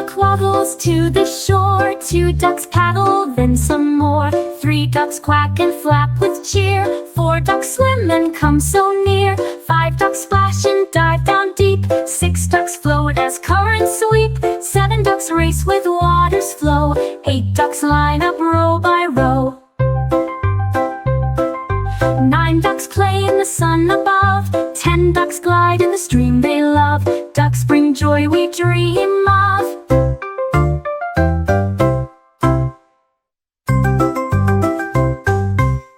duck waddles to the shore, 2 ducks paddle, then some more. 3 ducks quack and flap with cheer, 4 ducks swim and come so near. 5 ducks splash and dive down deep, 6 ducks float as currents sweep. 7 ducks race with water's flow, 8 ducks line up row by row. 9 ducks play in the sun above, 10 ducks glide in the stream they love. Ducks bring joy we dream of.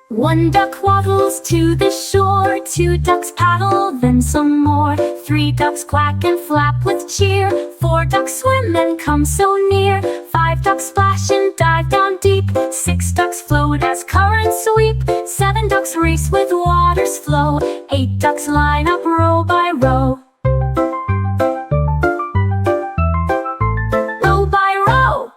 One duck waddles to the shore, 2 ducks paddle, then some more. 3 ducks quack and flap with cheer, 4 ducks swim and come so near. 5 ducks splash and dive down deep, 6 ducks float as currents sweep. 7 ducks race with water's flow, 8 ducks line up row by row. Row by row.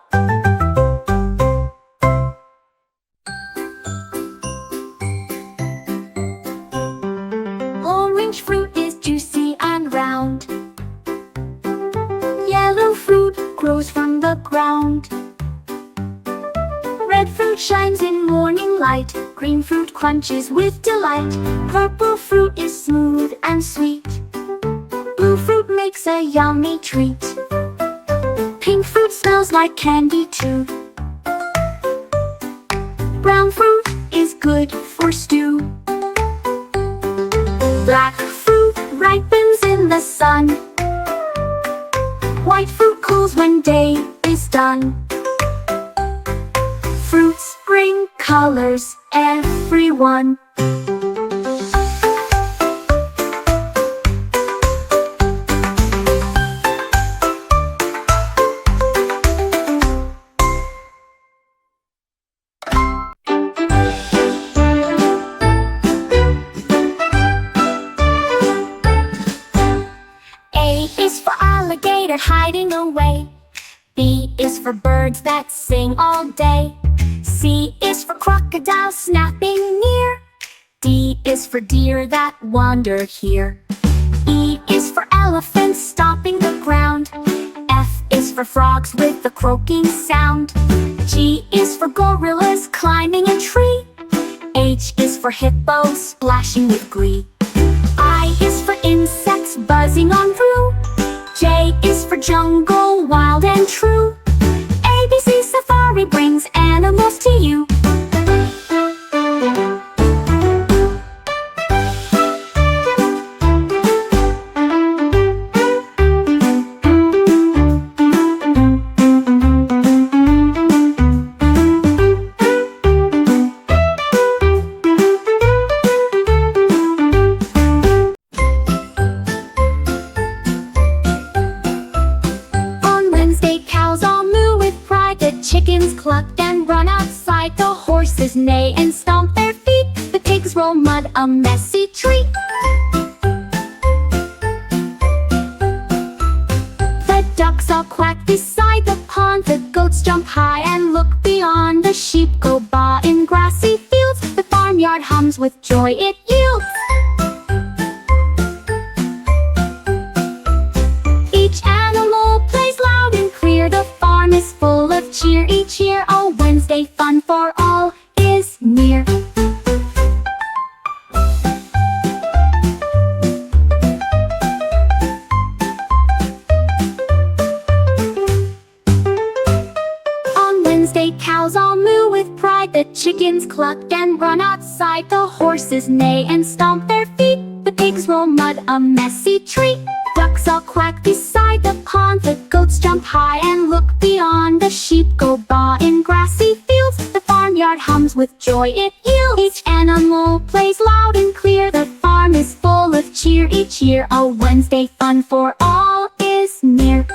Orange fruit is juicy and round. Yellow fruit grows from the ground. Red fruit shines in morning light. Green fruit crunches with delight. Purple fruit is smooth and sweet. Blue fruit makes a yummy treat. Pink fruit smells like candy too. Brown fruit is good for stew. Black fruit ripens in the sun. White fruit cools when day is done. Fruits bring colors, everyone. A is for alligator hiding away. B is for birds that sing all day. C is for crocodile snapping near. D is for deer that wander here. E is for elephants stomping the ground. F is for frogs with the croaking sound. G is for gorillas climbing a tree. H is for hippos splashing with glee. I is for insects buzzing on through. J is for jungle, wild and true. ABC Safari brings animals to you. Chickens cluck and run outside. The horses neigh and stomp their feet. The pigs roll mud, a messy treat. The ducks all quack beside the pond. The goats jump high and look beyond. The sheep go baa in grassy fields. The farmyard hums with joy it yields. Each animal plays loud and clear. The farm is full of cheer. Each year a Wednesday fun for all is near. On Wednesday cows all moo with pride. The chickens cluck and run outside. The horses neigh and stomp their feet. The pigs roll mud, a messy treat. Ducks all quack beside the pond. The goats jump high and look beyond. The sheep go baa in grassy fields. The farmyard hums with joy it yields. Each animal plays loud and clear. The farm is full of cheer. Each year a Wednesday fun for all is near.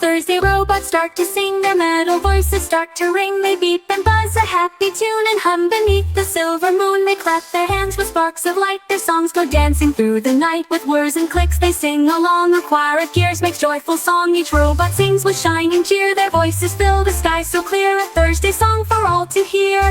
Thursday, row by robots start to sing, their metal voices start to ring. They beep and buzz a happy tune and hum beneath the silver moon. They clap their hands with sparks of light, their songs go dancing through the night. With whirs and clicks they sing along, a choir of gears makes joyful song. Each robot sings with shining cheer, their voices fill the sky so clear. A Thursday song for all to hear.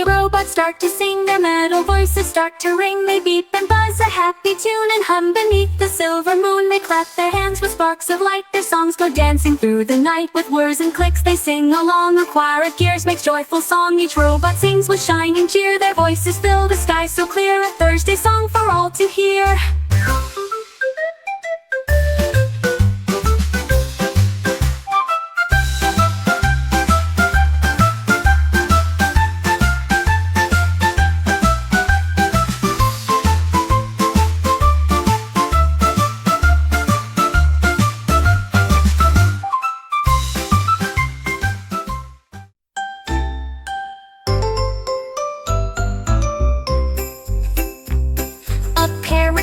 Robots start to sing, their metal voices start to ring. They beep and buzz a happy tune and hum beneath the silver moon. They clap their hands with sparks of light, their songs go dancing through the night. With whirs and clicks they sing along, a choir of gears makes joyful song. Each robot sings with shining cheer, their voices fill the sky so clear. A Thursday song for all to hear.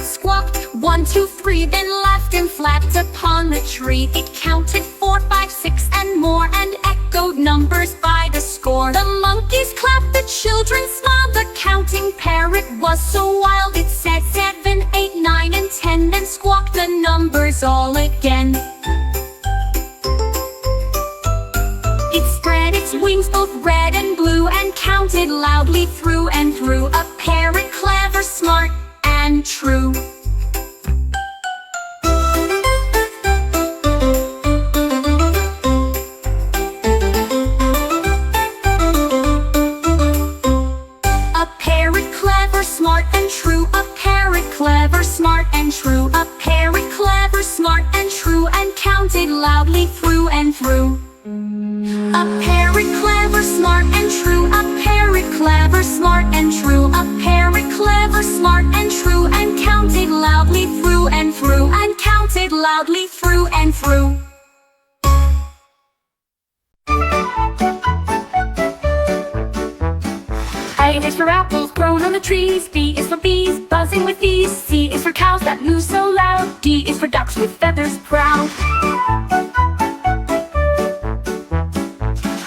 Squawked 1, 2, 3, then laughed and flapped upon the tree. It counted 4, 5, 6 and more, and echoed numbers by the score. The monkeys clapped, the children smiled. The counting parrot was so wild, it said 7, 8, 9 and 10, then squawked the numbers all again. It spread its wings both red and blue, and counted loudly through and through. A parrot clever, smart and true. A parrot clever, smart and true. A parrot clever, smart and true. A parrot clever, smart and true, and counted loudly through and through. A parrot clever, smart and true. A parrot clever, smart and true. A parrot clever, smart and true, and counted loudly through and through, and counted loudly through and through. A is for apples grown on the trees. B is for bees buzzing with ease. C is for cows that moo so loud. D is for ducks with feathers proud.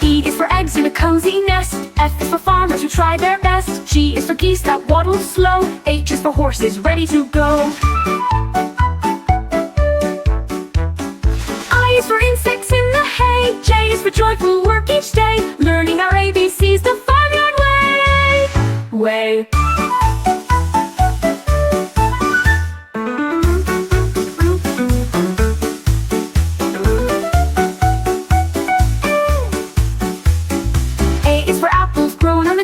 E is for eggs in a cozy nest. F is for farmers who try their best. G is for geese that waddle slow. H is for horses ready to go. I is for insects in the hay. J is for joyful work each day, learning our ABCs the farmyard way.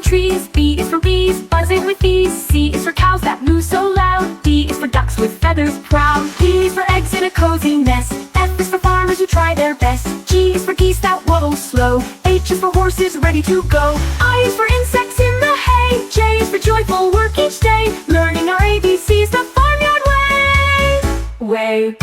Trees. B is for bees buzzing with ease. C is for cows that moo so loud. D is for ducks with feathers proud. E is for eggs in a cozy nest. F is for farmers who try their best. G is for geese that waddle slow. H is for horses ready to go. I is for insects in the hay. J is for joyful work each day, learning our ABCs the farmyard way.